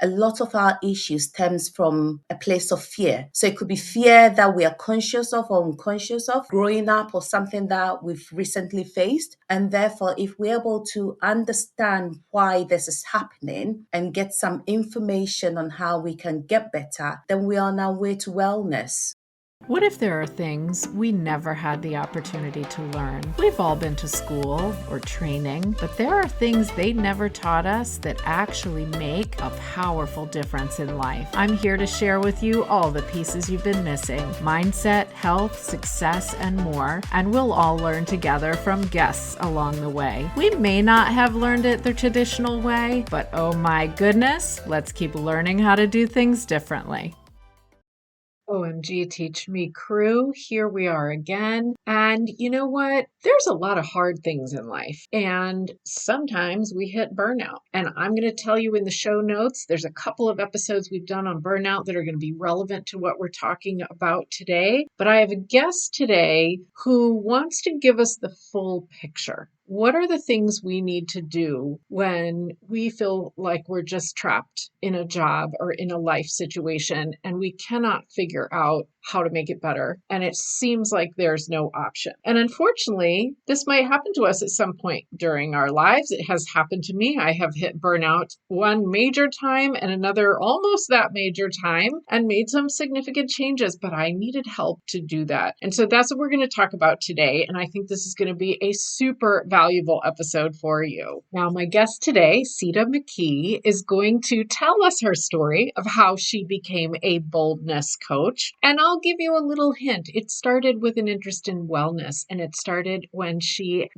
a lot of our issues stems from a place of fear. So it could be fear that we are conscious of or unconscious of growing up, or something that we've recently faced. And therefore, if we're able to understand why this is happening and get some information on how we can get better, then we are on our way to wellness. What if there are things we never had the opportunity to learn? We've all been to school or training, but there are things they never taught us that actually make a powerful difference in life. I'm here to share with you all the pieces you've been missing: mindset, health, success, and more. And we'll all learn together from guests along the way. We may not have learned it the traditional way, but oh my goodness, let's keep learning how to do things differently. OMG Teach Me crew, here we are again. And you know what? There's a lot of hard things in life, and sometimes we hit burnout. And I'm going to tell you in the show notes, there's a couple of episodes we've done on burnout that are going to be relevant to what we're talking about today. But I have a guest today who wants to give us the full picture. What are the things we need to do when we feel like we're just trapped in a job or in a life situation and we cannot figure out how to make it better? And it seems like there's no option. And unfortunately, this might happen to us at some point during our lives. It has happened to me. I have hit burnout one major time and another almost that major time and made some significant changes, but I needed help to do that. And so that's what we're going to talk about today. And I think this is going to be a super valuable episode for you. Now, my guest today, Sita McKee, is going to tell us her story of how she became a boldness coach. And I'll give you a little hint. It started with an interest in wellness, and it started when she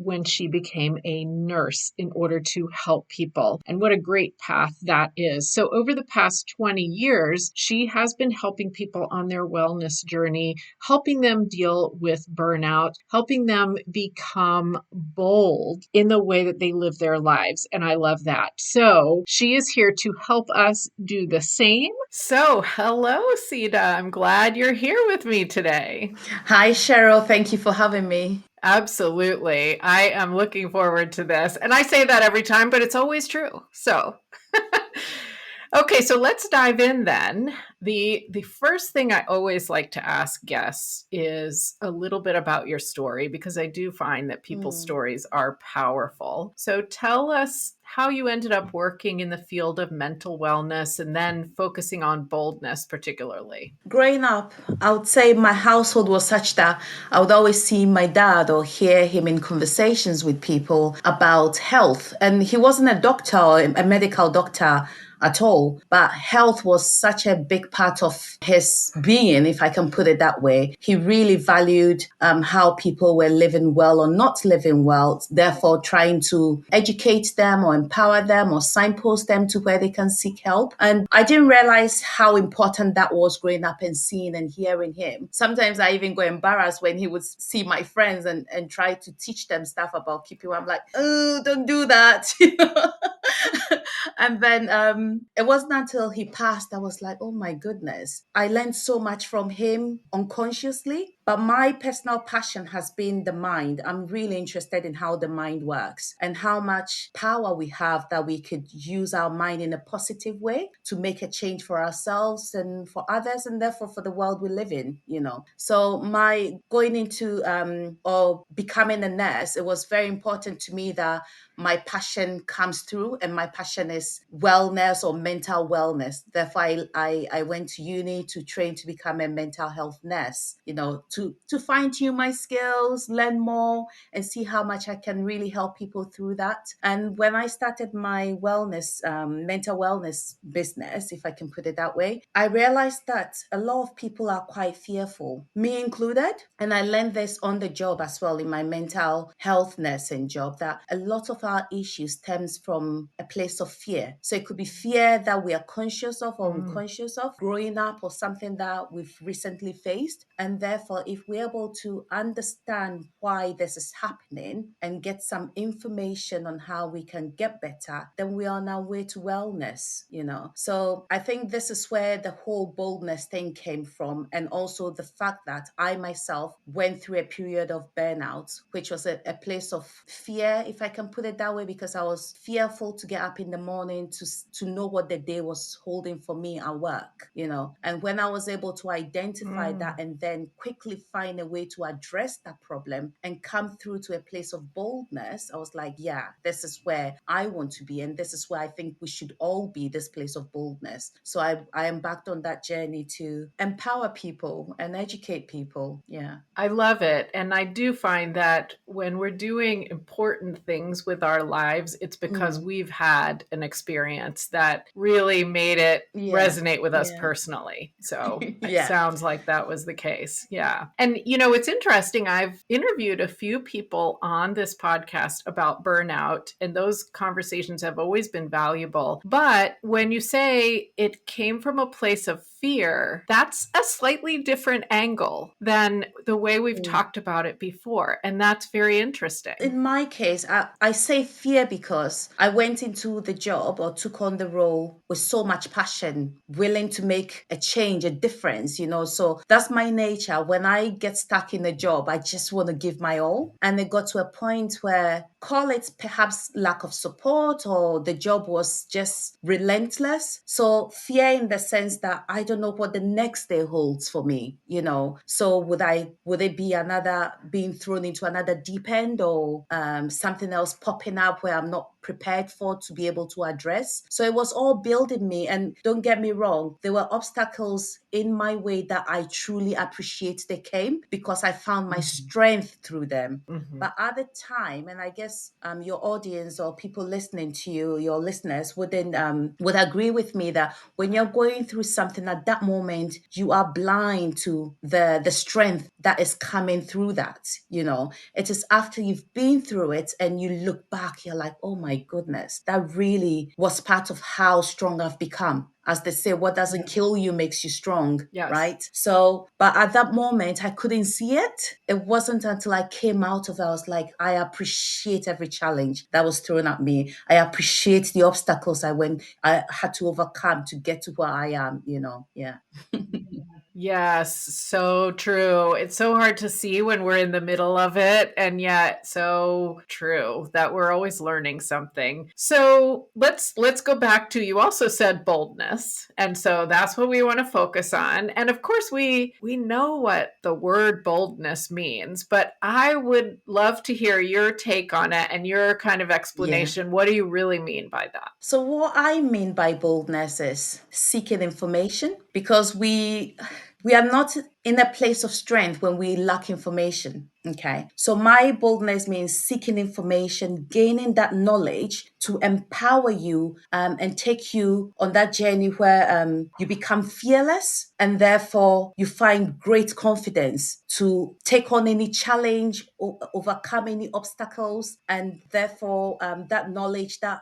became a nurse in order to help people. And what a great path that is. So over the past 20 years, she has been helping people on their wellness journey, helping them deal with burnout, helping them become bold in the way that they live their lives. And I love that. So she is here to help us do the same. So hello, Sita. I'm glad you're here with me today. Hi, Cheryl. Thank you for having me. Absolutely. I am looking forward to this. And I say that every time, but it's always true. So okay, so let's dive in then. The first thing I always like to ask guests is a little bit about your story, because I do find that people's stories are powerful. So tell us how you ended up working in the field of mental wellness and then focusing on boldness particularly. Growing up, I would say my household was such that I would always see my dad or hear him in conversations with people about health. And he wasn't a doctor or a medical doctor at all, but health was such a big part of his being, if I can put it that way. He really valued how people were living well or not living well, therefore trying to educate them or empower them or signpost them to where they can seek help. And I didn't realize how important that was growing up and seeing and hearing him. Sometimes I even got embarrassed when he would see my friends and try to teach them stuff about keeping well. I'm like, oh, don't do that. And then it wasn't until he passed I was like, oh my goodness, I learned so much from him unconsciously. But my personal passion has been the mind. I'm really interested in how the mind works and how much power we have that we could use our mind in a positive way to make a change for ourselves and for others, and therefore for the world we live in, So my going into or becoming a nurse, it was very important to me that my passion comes through, and my passion is wellness or mental wellness. Therefore, I went to uni to train to become a mental health nurse, to fine-tune my skills, learn more, and see how much I can really help people through that. And when I started my wellness, mental wellness business, if I can put it that way, I realized that a lot of people are quite fearful, me included. And I learned this on the job as well in my mental health nursing job, that a lot of our issues stems from a place of fear. So it could be fear that we are conscious of or unconscious of growing up, or something that we've recently faced. And therefore, well, if we're able to understand why this is happening and get some information on how we can get better, then we are on our way to wellness, you know. So I think this is where the whole boldness thing came from. And also the fact that I myself went through a period of burnout, which was a place of fear, if I can put it that way, because I was fearful to get up in the morning to know what the day was holding for me at work, you know. And when I was able to identify that and then quickly find a way to address that problem and come through to a place of boldness, I was like, yeah, this is where I want to be. And this is where I think we should all be, this place of boldness. So I embarked on that journey to empower people and educate people. Yeah. I love it. And I do find that when we're doing important things with our lives, it's because Mm. we've had an experience that really made it Yeah. resonate with us Yeah. personally. So it Yeah. sounds like that was the case. Yeah. And, you know, it's interesting. I've interviewed a few people on this podcast about burnout, and those conversations have always been valuable. But when you say it came from a place of fear, that's a slightly different angle than the way we've Mm. talked about it before. And that's very interesting. In my case, I say fear because I went into the job or took on the role with so much passion, willing to make a change, a difference, you know. So that's my nature. When I get stuck in a job, I just want to give my all. And it got to a point where, call it perhaps lack of support, or the job was just relentless. So fear in the sense that I don't know what the next day holds for me, you know. So would it be another being thrown into another deep end, or something else popping up where I'm not prepared for to be able to address? So it was all building me. And don't get me wrong, there were obstacles in my way that I truly appreciate they came, because I found my strength through them. Mhm. But at the time, and I guess your audience or people listening to you, your listeners, would agree with me that when you're going through something at that moment, you are blind to the strength that is coming through that. You know, it is after you've been through it and you look back, you're like, oh my goodness, that really was part of how strong I've become. As they say, what doesn't kill you makes you strong, Yes. right? So, but at that moment, I couldn't see it. It wasn't until I came out of it, I was like, I appreciate every challenge that was thrown at me. I appreciate the obstacles I had to overcome to get to where I am, you know? Yeah. Yes, so true. It's so hard to see when we're in the middle of it, and yet so true that we're always learning something. So let's go back to, you also said boldness. And so that's what we want to focus on. And of course we know what the word boldness means, but I would love to hear your take on it and your kind of Yeah. explanation. What do you really mean by that? So, what I mean by boldness is seeking information, because we are not in a place of strength when we lack information. Okay. So, my boldness means seeking information, gaining that knowledge to empower you and take you on that journey where you become fearless, and therefore you find great confidence to take on any challenge or overcome any obstacles. And therefore, that knowledge, that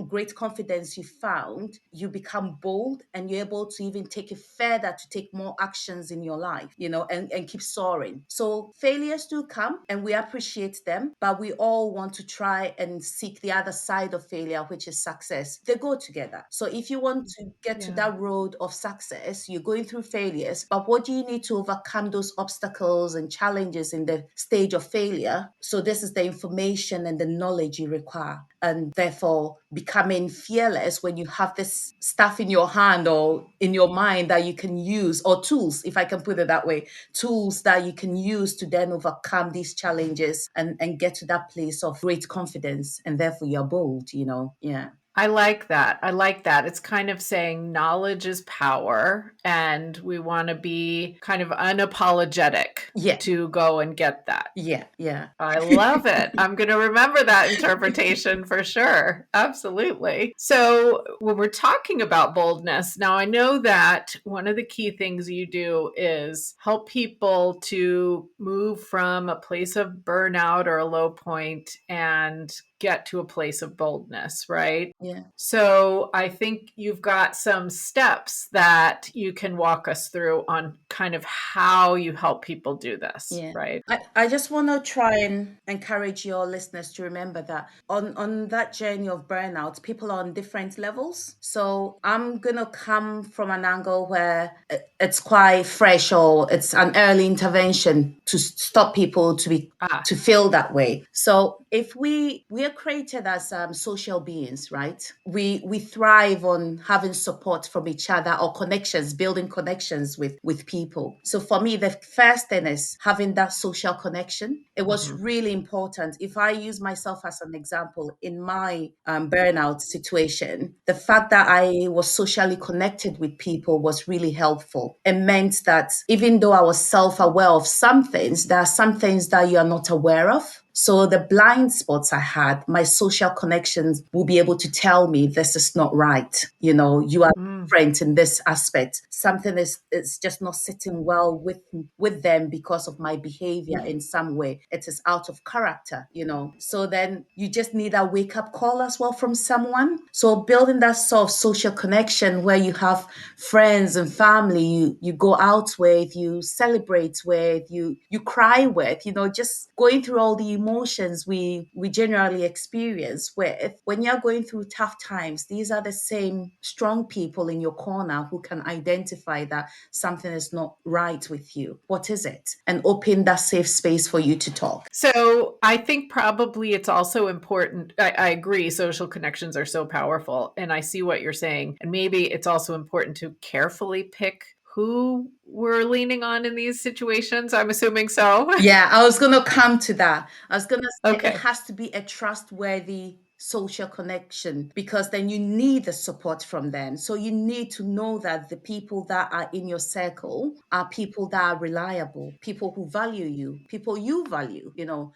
great confidence you found, you become bold and you're able to even take it further to take more actions in your life, you know, and keep soaring. So failures do come and we appreciate them, but we all want to try and seek the other side of failure, which is success. They go together. So if you want to get to Yeah. that road of success, you're going through failures, but what do you need to overcome those obstacles and challenges in the stage of failure? So this is the information and the knowledge you require. And therefore becoming fearless when you have this stuff in your hand or in your mind that you can use, or tools, if I can put it that way, tools that you can use to then overcome these challenges and get to that place of great confidence. And therefore you're bold, you know? Yeah. I like that. I like that. It's kind of saying knowledge is power, and we want to be kind of unapologetic Yeah. to go and get that. Yeah. Yeah. I love it. I'm going to remember that interpretation for sure. Absolutely. So, when we're talking about boldness, now I know that one of the key things you do is help people to move from a place of burnout or a low point and get to a place of boldness, right? Yeah. So I think you've got some steps that you can walk us through on kind of how you help people do this, Yeah. right? I just want to try and encourage your listeners to remember that on that journey of burnout, people are on different levels. So I'm going to come from an angle where it's quite fresh, or it's an early intervention to stop people Ah, to feel that way. So if we are created as social beings, right? We thrive on having support from each other, or connections, building connections with people. So for me, the first thing is having that social connection. It was mhm. really important. If I use myself as an example, in my burnout situation, the fact that I was socially connected with people was really helpful. It meant that even though I was self-aware of some things, there are some things that you are not aware of. So the blind spots I had, my social connections will be able to tell me this is not right. You are Mm, different in this aspect. Something is just not sitting well with them because of my behavior in some way. It is out of character. So then you just need a wake up call as well from someone. So building that sort of social connection where you have friends and family you go out with, you celebrate with, you cry with, just going through all the emotions we generally experience with. When you're going through tough times, these are the same strong people in your corner who can identify that something is not right with you. What is it? And open that safe space for you to talk. So I think probably it's also important. I agree, social connections are so powerful, and I see what you're saying. And maybe it's also important to carefully pick who we're leaning on in these situations. I'm assuming so. Yeah, I was going to come to that. I was going to say it Okay. has to be a trustworthy social connection, because then you need the support from them. So you need to know that the people that are in your circle are people that are reliable, people who value you, people you value,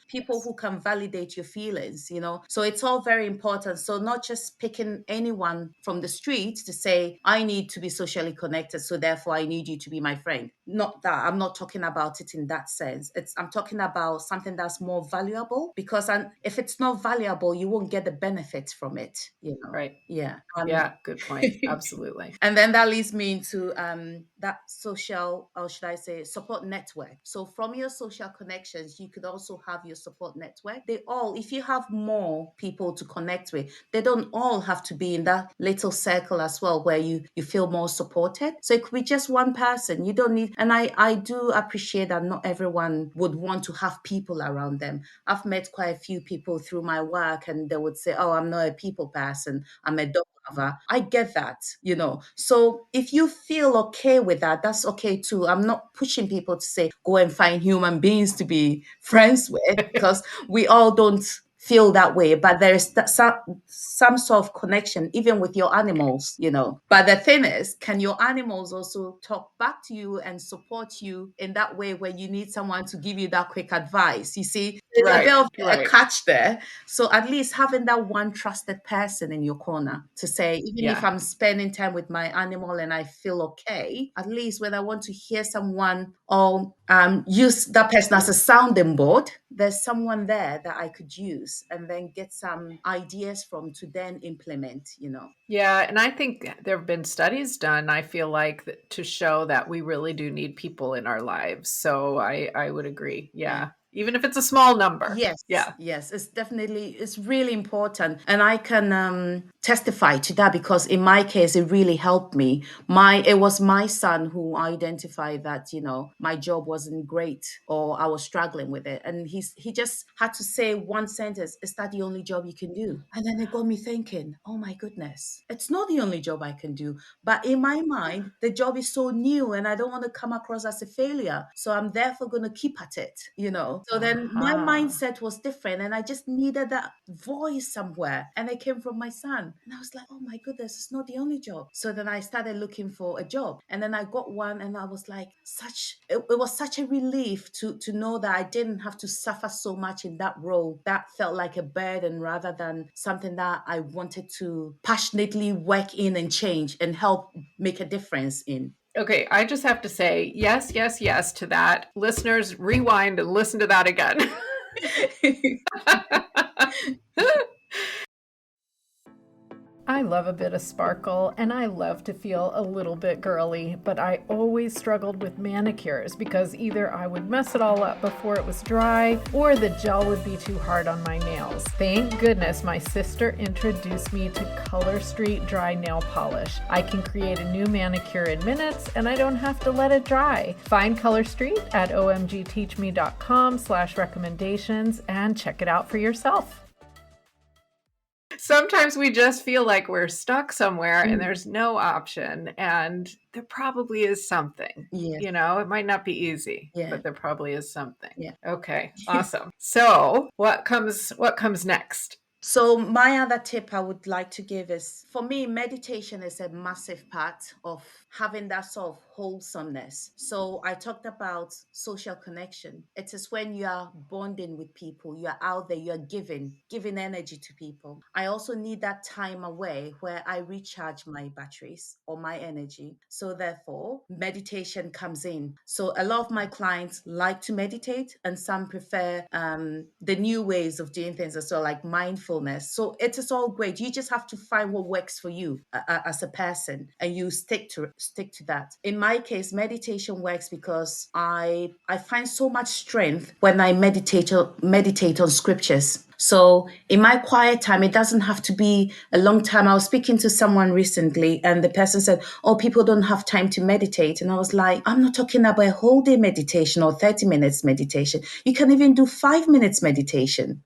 people Yes. who can validate your feelings. So it's all very important. So not just picking anyone from the street to say, I need to be socially connected, so therefore I need you to be my friend. Not that. I'm not talking about it in that sense. I'm talking about something that's more valuable, because if it's not valuable, you won't get the benefits from it. Right. Yeah. Yeah. Good point. Absolutely. And then that leads me into that social, or should I say, support network. So from your social connections, you could also have your support network. If you have more people to connect with, they don't all have to be in that little circle as well, where you feel more supported. So it could be just one person. You don't need, and I do appreciate that not everyone would want to have people around them. I've met quite a few people through my work, and they would say, oh, I'm not a people person, I'm a dog lover. I get that. So if you feel okay with that, that's okay too. I'm not pushing people to say, go and find human beings to be friends with, because we all don't feel that way. But there is some sort of connection, even with your animals. But the thing is, can your animals also talk back to you and support you in that way, where you need someone to give you that quick advice? You see, there's a bit Right. of a Right. catch there. So at least having that one trusted person in your corner to say, even if Yeah. I'm spending time with my animal and I feel okay, at least when I want to hear someone, or use that person as a sounding board, there's someone there that I could use and then get some ideas from to then implement. Yeah, and I think there have been studies done, I feel like, to show that we really do need people in our lives. So I would agree. Yeah. Yeah. Even if it's a small number. Yes, Yeah. yes, it's really important. And I can testify to that, because in my case, it really helped me. It was my son who identified that, my job wasn't great, or I was struggling with it. And he just had to say one sentence, is that the only job you can do? And then it got me thinking, oh my goodness, it's not the only job I can do. But in my mind, the job is so new and I don't want to come across as a failure. So I'm therefore going to keep at it. So then my Uh-huh. mindset was different, and I just needed that voice somewhere. And it came from my son. And I was like, oh my goodness, it's not the only job. So then I started looking for a job. And then I got one, and I was like, it was such a relief to know that I didn't have to suffer so much in that role. That felt like a burden rather than something that I wanted to passionately work in and change and help make a difference in. Okay, I just have to say yes, yes, yes to that. Listeners, rewind and listen to that again. I love a bit of sparkle and I love to feel a little bit girly, but I always struggled with manicures because either I would mess it all up before it was dry or the gel would be too hard on my nails. Thank goodness my sister introduced me to Color Street Dry Nail Polish. I can create a new manicure in minutes and I don't have to let it dry. Find Color Street at omgteachme.com/recommendations and check it out for yourself. Sometimes we just feel like we're stuck somewhere and there's no option, and there probably is something. Yes. It might not be easy, Yeah. but there probably is something. Yeah. Okay, awesome. So what comes next? So my other tip I would like to give is, for me, meditation is a massive part of having that sort of wholesomeness. So I talked about social connection. It is when you are bonding with people, you are out there, you are giving energy to people. I also need that time away where I recharge my batteries or my energy. So therefore, meditation comes in. So a lot of my clients like to meditate, and some prefer the new ways of doing things as well, like mindfulness. So it is all great. You just have to find what works for you as a person, and you stick to that. In my case, meditation works because I find so much strength when I meditate on scriptures. So in my quiet time, it doesn't have to be a long time. I was speaking to someone recently and the person said, "Oh, people don't have time to meditate." And I was like, "I'm not talking about a whole day meditation or 30 minutes meditation. You can even do 5 minutes meditation.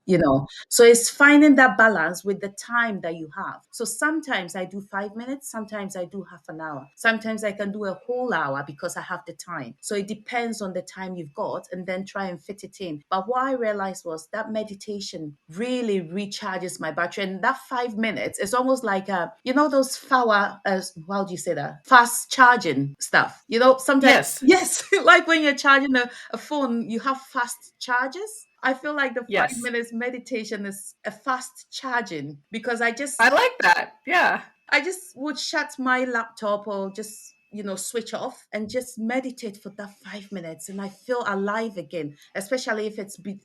So it's finding that balance with the time that you have. So sometimes I do 5 minutes, sometimes I do half an hour. Sometimes I can do a whole hour because I have the time. So it depends on the time you've got, and then try and fit it in. But what I realized was that meditation really recharges my battery. And that 5 minutes is almost like those how do you say that? Fast charging stuff. Sometimes Yes. yes, like when you're charging a phone, you have fast charges. I feel like the five Yes. minutes meditation is a fast charging because I like that. Yeah. I just would shut my laptop or just, switch off and just meditate for that 5 minutes, and I feel alive again. Especially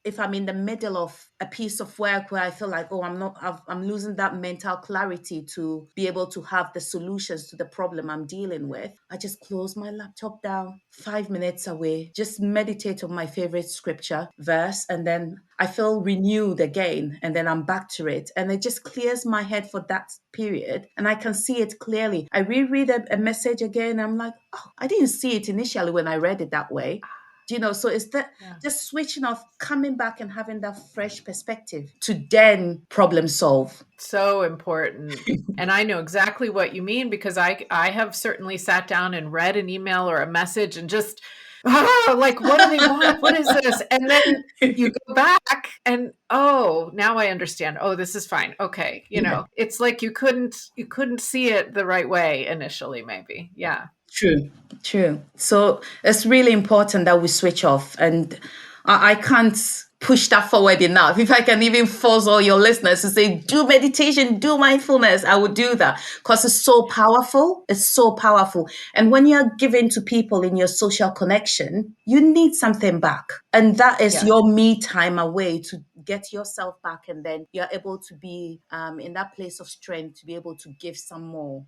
if I'm in the middle of a piece of work where I feel like, oh, I'm losing that mental clarity to be able to have the solutions to the problem I'm dealing with. I just close my laptop down, 5 minutes away, just meditate on my favorite scripture verse, and then I feel renewed again, and then I'm back to it. And it just clears my head for that period. And I can see it clearly. I reread a message again. I'm like, oh, I didn't see it initially when I read it that way. So it's that Yeah. just switching off, coming back and having that fresh perspective to then problem solve. So important. And I know exactly what you mean because I have certainly sat down and read an email or a message and just like, what do they want? What is this? And then you go back and now I understand. Oh, this is fine. Okay. Yeah. It's like you couldn't see it the right way initially, maybe. Yeah. True. So it's really important that we switch off. And I can't push that forward enough. If I can even force all your listeners to say, do meditation, do mindfulness, I would do that because it's so powerful. It's so powerful. And when you're giving to people in your social connection, you need something back. And that is Yes. your me time away to get yourself back. And then you're able to be in that place of strength to be able to give some more.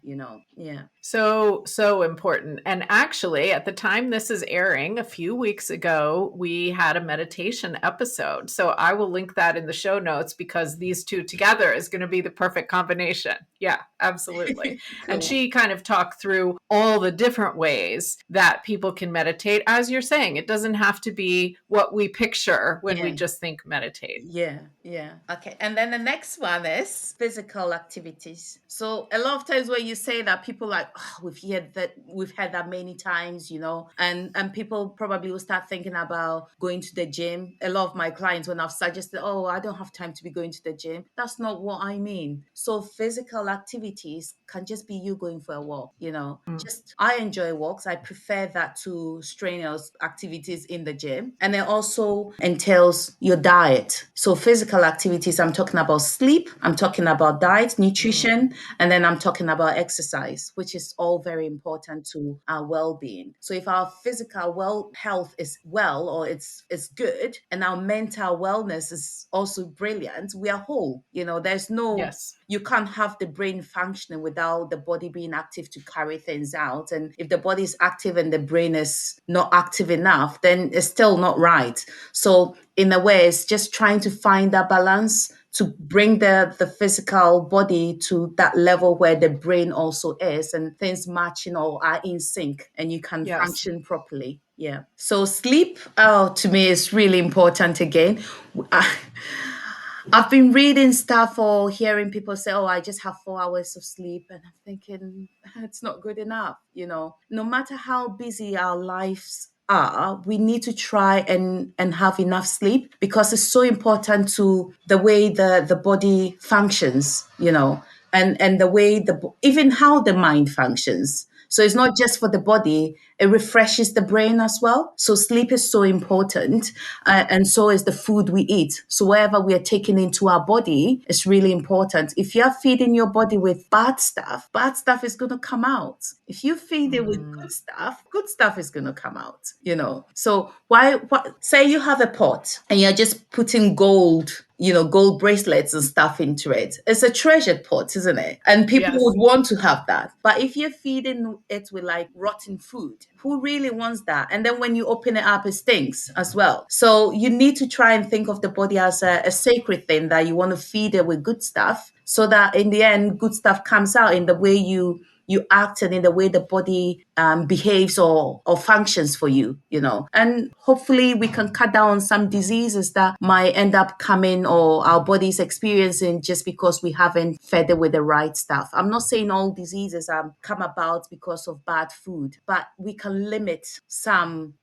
Yeah. So important. And actually, at the time this is airing, a few weeks ago, we had a meditation episode. So I will link that in the show notes because these two together is going to be the perfect combination. Yeah, absolutely. And Cool. she kind of talked through all the different ways that people can meditate. As you're saying, it doesn't have to be what we picture when we Yeah. just think meditate. Yeah, yeah. Okay. And then the next one is physical activities. So a lot of times when you say that, people like, oh, we've had that many times, and people probably will start thinking about going to the gym. A lot of my clients, when I've suggested, oh, I don't have time to be going to the gym, that's not what I mean. So physical activities can just be you going for a walk. Mm. Just I enjoy walks. I prefer that to strenuous activities in the gym. And it also entails your diet. So physical activities, I'm talking about sleep, I'm talking about diet, nutrition, and then I'm talking about exercise, which is all very important to our well-being. So if our physical health is well, or it's good, and our mental wellness is also brilliant, we are whole. There's no Yes. you can't have the brain functioning without the body being active to carry things out. And if the body is active and the brain is not active enough, then it's still not right. So in a way, it's just trying to find that balance to bring the physical body to that level where the brain also is, and things matching or are in sync, and you can Yes. function properly. Yeah. So sleep, to me, is really important again. I- I've been reading stuff or hearing people say, "Oh, I just have 4 hours of sleep," and I'm thinking it's not good enough. No matter how busy our lives are, we need to try and have enough sleep, because it's so important to the way the body functions. And the way even how the mind functions. So it's not just for the body, it refreshes the brain as well. So sleep is so important, and so is the food we eat. So whatever we are taking into our body is really important. If you're feeding your body with bad stuff is going to come out. If you feed it with good stuff is going to come out. So why say you have a pot and you're just putting gold bracelets and stuff into it. It's a treasured pot, isn't it? And people would Yes. want to have that. But if you're feeding it with like rotten food, who really wants that? And then when you open it up, it stinks as well. So you need to try and think of the body as a sacred thing that you want to feed it with good stuff, so that in the end, good stuff comes out in the way you act and in the way the body behaves or functions for you. And hopefully we can cut down on some diseases that might end up coming or our bodies experiencing just because we haven't fed it with the right stuff. I'm not saying all diseases come about because of bad food, but we can limit some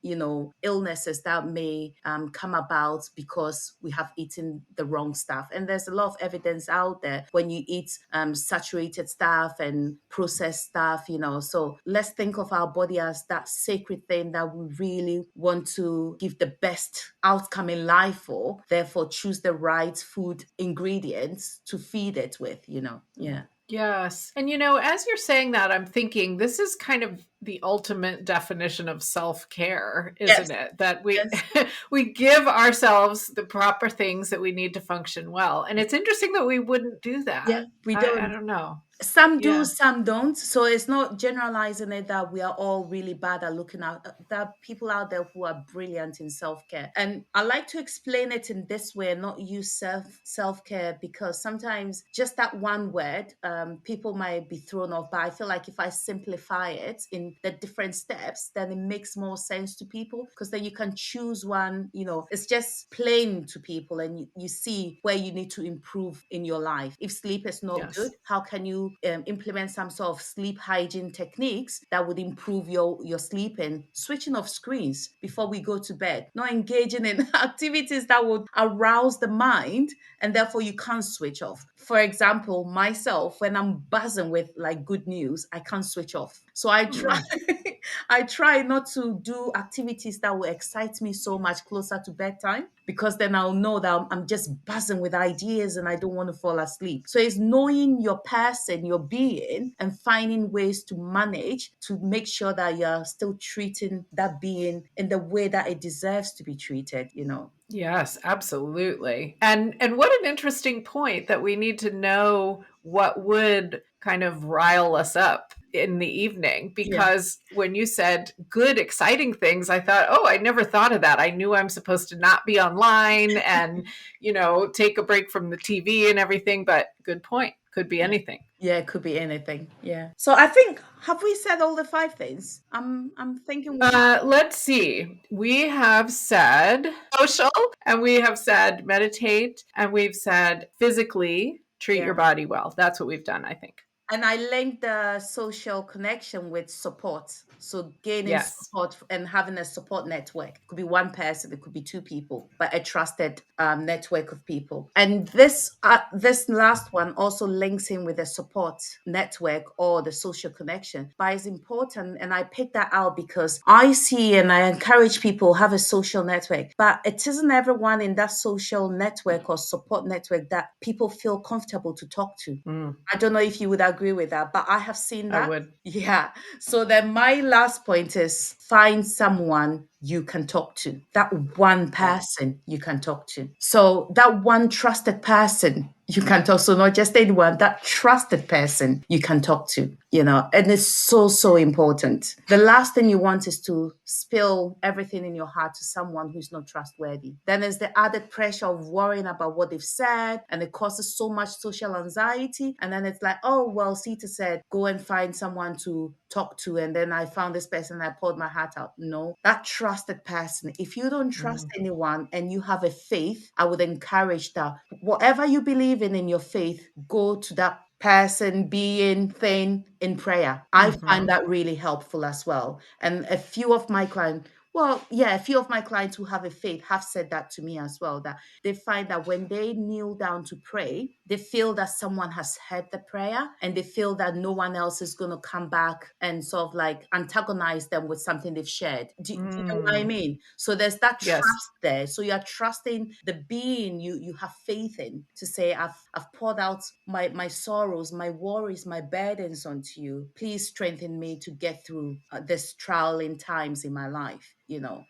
illnesses that may come about because we have eaten the wrong stuff. And there's a lot of evidence out there when you eat saturated stuff and processed stuff. So let's think of our body as that sacred thing that we really want to give the best outcome in life for. Therefore, choose the right food ingredients to feed it with. Yeah. Yes. And as you're saying that, I'm thinking this is kind of the ultimate definition of self-care, Yes. isn't it? That we Yes. we give ourselves the proper things that we need to function well. And it's interesting that we wouldn't do Yeah. that. We I don't. don't know. Some do, Yeah. some don't. So it's not generalizing it that we are all really bad at looking at. There are people out there who are brilliant in self care, and I like to explain it in this way, and not use self care, because sometimes just that one word, people might be thrown off. But I feel like if I simplify it in the different steps, then it makes more sense to people, because then you can choose one. It's just plain to people, and you see where you need to improve in your life. If sleep is not good, Yes. how can you implement some sort of sleep hygiene techniques that would improve your sleeping? Switching off screens before we go to bed, not engaging in activities that would arouse the mind, and therefore you can't switch off. For example, myself, when I'm buzzing with like good news, I can't switch off. So I try Mm. I try not to do activities that will excite me so much closer to bedtime, because then I'll know that I'm just buzzing with ideas and I don't want to fall asleep. So it's knowing your person, your being, and finding ways to manage to make sure that you're still treating that being in the way that it deserves to be treated. Yes, absolutely. And what an interesting point that we need to know what would kind of rile us up in the evening, Yeah. because when you said good exciting things, I thought, "Oh, I never thought of that. I knew I'm supposed to not be online and, take a break from the TV and everything, but good point. Could be Yeah. anything." Yeah, it could be anything. Yeah. So I think, have we said all the 5 things? I'm thinking we have. Let's see. We have said social, and we have said meditate, and we've said physically treat Yeah. your body well. That's what we've done, I think. And I link the social connection with support. So gaining Yes. support and having a support network. It could be one person, it could be two people, but a trusted network of people. And this last one also links in with a support network or the social connection. But it's important, and I picked that out because I see and I encourage people have a social network, but it isn't everyone in that social network or support network that people feel comfortable to talk to. Mm, I don't know if you would agree with that, but I have seen I that. would. Yeah. So then my last point is find someone you can talk to, that one Yes. person you can talk to. So that one trusted person you can talk to, not just anyone, that trusted person you can talk to, and it's so, so important. The last thing you want is to spill everything in your heart to someone who's not trustworthy. Then there's the added pressure of worrying about what they've said, and it causes so much social anxiety. And then it's like, oh, well, Sita said, go and find someone to talk to. And then I found this person and I poured my heart out. No, that trusted person. If you don't trust Mm. anyone and you have a faith, I would encourage that whatever you believe in your faith, go to that person, being, thing in prayer. I find Mhm. that really helpful as well. And a few of my clients, well, yeah, a few of my clients who have a faith have said that to me as well, that they find that when they kneel down to pray, they feel that someone has heard the prayer, and they feel that no one else is going to come back and sort of like antagonize them with something they've shared. Do you know what I Mm. mean? So there's that Yes. trust there. So you're trusting the being you have faith in, to say, I've poured out my sorrows, my worries, my burdens onto you. Please strengthen me to get through this trialing times in my life.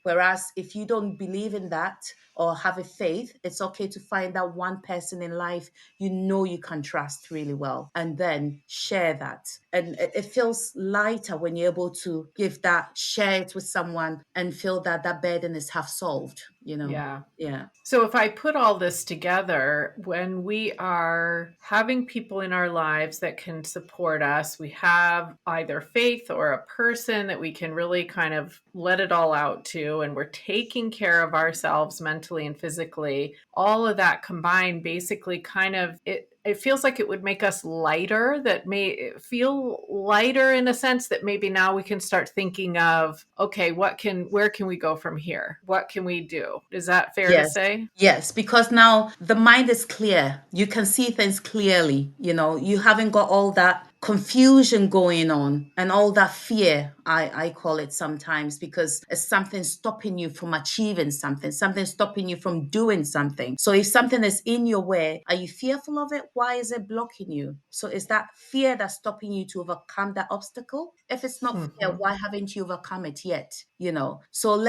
Whereas if you don't believe in that or have a faith, it's okay to find that one person in life you can trust really well, and then share that. And it feels lighter when you're able to give that, share it with someone, and feel that that burden is half solved. Yeah. Yeah. So, if I put all this together, when we are having people in our lives that can support us, we have either faith or a person that we can really kind of let it all out to, and we're taking care of ourselves mentally and physically, all of that combined basically kind of it feels like it would make us lighter, that may feel lighter in a sense that maybe now we can start thinking of, okay, where can we go from here? What can we do? Is that fair to Yes. say? Yes, because now the mind is clear. You can see things clearly. You haven't got all that confusion going on and all that fear, I call it sometimes, because it's something stopping you from achieving something stopping you from doing something. So if something is in your way, are you fearful of it? Why is it blocking you? So is that fear that's stopping you to overcome that obstacle? If it's not fear, Mhm. why haven't you overcome it yet? So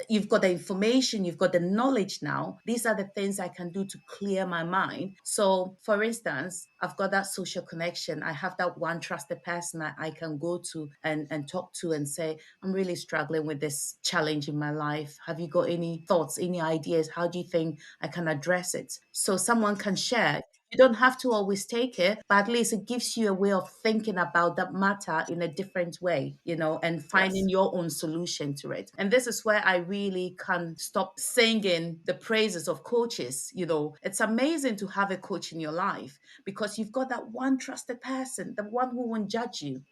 you've got the information, you've got the knowledge now. These are the things I can do to clear my mind. So for instance, I've got that social connection. I have that one trusted person I can go to and talk to and say, I'm really struggling with this challenge in my life. Have you got any thoughts, any ideas? How do you think I can address it? So someone can share. You don't have to always take it, but at least it gives you a way of thinking about that matter in a different way, and finding Yes. your own solution to it. And this is where I really can't stop singing the praises of coaches. It's amazing to have a coach in your life, because you've got that one trusted person, the one who won't judge you,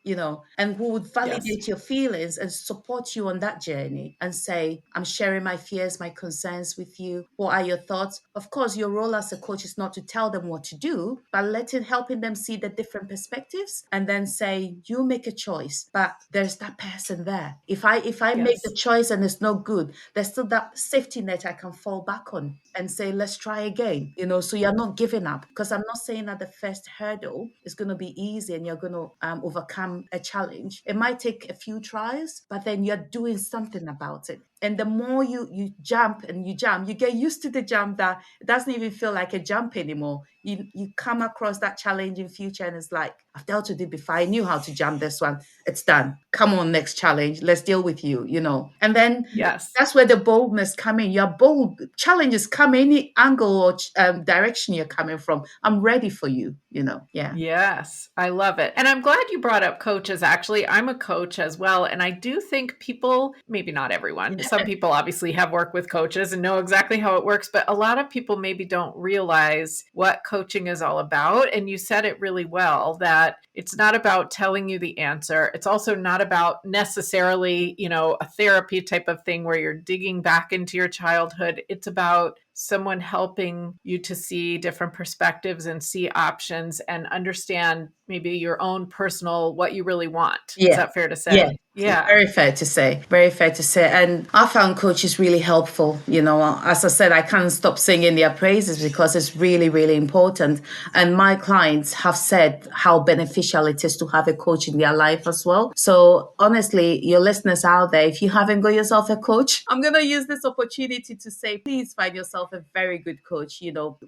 and who would Yes. validate your feelings and support you on that journey and say, I'm sharing my fears, my concerns with you. What are your thoughts? Of course, your role as a coach is not to tell them what to do, but helping them see the different perspectives, and then say, you make a choice, but there's that person there. If I make the Yes. choice and it's not good, there's still that safety net I can fall back on and say, let's try again. So you're not giving up, because I'm not saying that the first hurdle is going to be easy and you're going to overcome a challenge. It might take a few tries, but then you're doing something about it. And the more you jump and you jump, you get used to the jump, that it doesn't even feel like a jump anymore. You come across that challenge in future and it's like, I've dealt with it before. I knew how to jump this one. It's done. Come on, next challenge. Let's deal with you. And then Yes. that's where the boldness come in. You're bold. Challenges come any angle or direction you're coming from. I'm ready for you. Yeah. Yes, I love it. And I'm glad you brought up coaches. Actually, I'm a coach as well. And I do think people, maybe not everyone, some people obviously have worked with coaches and know exactly how it works, but a lot of people maybe don't realize what coaching is all about. And you said it really well, that it's not about telling you the answer. It's also not about necessarily, a therapy type of thing where you're digging back into your childhood. It's about someone helping you to see different perspectives and see options and understand maybe your own personal, what you really want. Is Yeah. that fair to Yeah. say? Yeah. Very fair to say. Very fair to say. And I found coaches really helpful. As I said, I can't stop singing their praises because it's really, really important. And my clients have said how beneficial it is to have a coach in their life as well. So honestly, your listeners out there, if you haven't got yourself a coach, I'm going to use this opportunity to say, please find yourself a very good coach,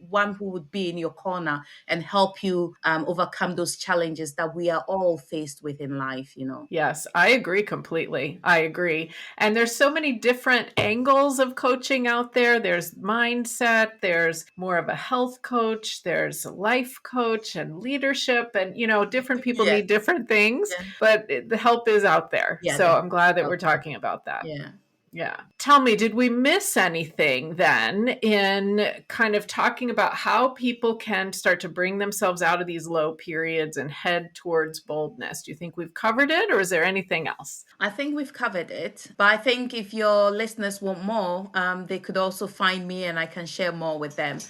one who would be in your corner and help you overcome those challenges that we are all faced with in life. Yes, I agree completely. I agree. And there's so many different angles of coaching out there. There's mindset, there's more of a health coach, there's a life coach and leadership, and different people Yes. need different things, Yeah. but the help is out there. Yeah. So I'm glad that we're talking about that. Yeah. Yeah. Tell me, did we miss anything then in kind of talking about how people can start to bring themselves out of these low periods and head towards boldness? Do you think we've covered it, or is there anything else? I think we've covered it, but I think if your listeners want more, they could also find me and I can share more with them.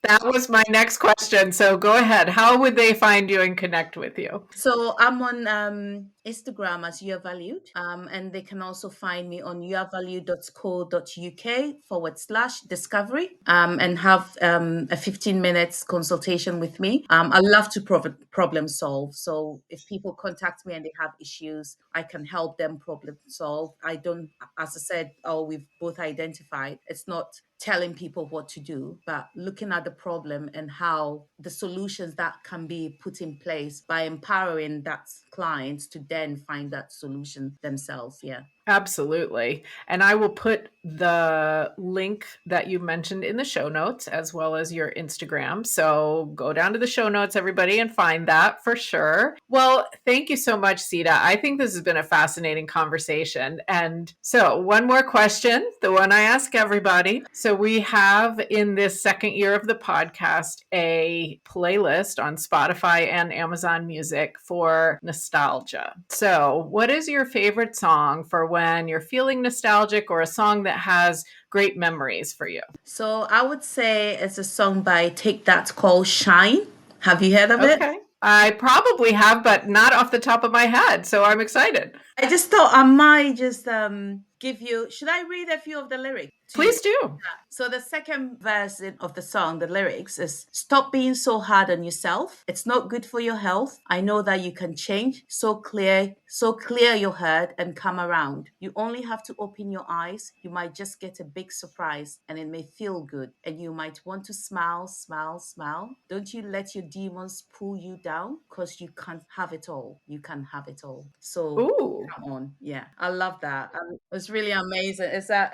That was my next question. So go ahead. How would they find you and connect with you? So I'm on Instagram as You Are Valued, and they can also find me on youarevalued.co.uk/discovery, and have a 15 minutes consultation with me. I love to problem solve. So if people contact me and they have issues, I can help them problem solve. I don't, as I said, we've both identified, it's not telling people what to do, but looking at the problem and how the solutions that can be put in place by empowering that client to then find that solution themselves. Yeah. Absolutely. And I will put the link that you mentioned in the show notes as well as your Instagram. So go down to the show notes, everybody, and find that for sure. Well, thank you so much, Sita. I think this has been a fascinating conversation. And so one more question, the one I ask everybody. So we have in this second year of the podcast a playlist on Spotify and Amazon Music for nostalgia. So what is your favorite song for when you're feeling nostalgic, or a song that has great memories for you? So I would say it's a song by Take That called Shine. Have you heard of it? Okay. I probably have, but not off the top of my head. So I'm excited. I just thought I might just give you, should I read a few of the lyrics? Please do. So the second verse of the song, the lyrics is, stop being so hard on yourself. It's not good for your health. I know that you can change. So clear your head and come around. You only have to open your eyes. You might just get a big surprise and it may feel good. And you might want to smile, smile, smile. Don't you let your demons pull you down, because you can't have it all. You can have it all. So Ooh. come on. Yeah. I love that. It's really amazing. It's a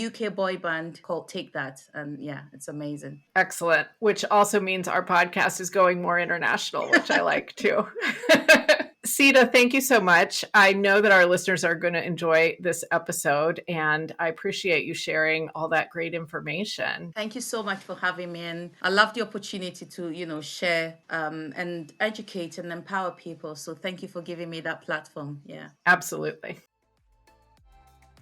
UK boy band called Take That. And yeah, it's amazing. Excellent. Which also means our podcast is going more international, which I like too. Sita, thank you so much. I know that our listeners are going to enjoy this episode, and I appreciate you sharing all that great information. Thank you so much for having me. And I love the opportunity to, share and educate and empower people. So thank you for giving me that platform. Yeah. Absolutely.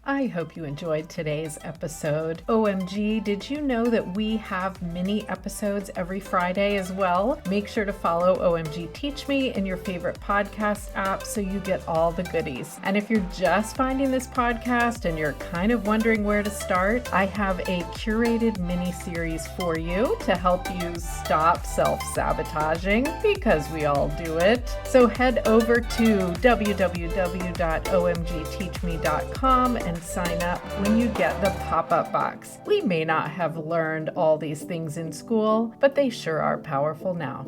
I hope you enjoyed today's episode. OMG, did you know that we have mini episodes every Friday as well? Make sure to follow OMG Teach Me in your favorite podcast app so you get all the goodies. And if you're just finding this podcast and you're kind of wondering where to start, I have a curated mini series for you to help you stop self-sabotaging, because we all do it. So head over to www.omgteachme.com and sign up when you get the pop-up box. We may not have learned all these things in school, but they sure are powerful now.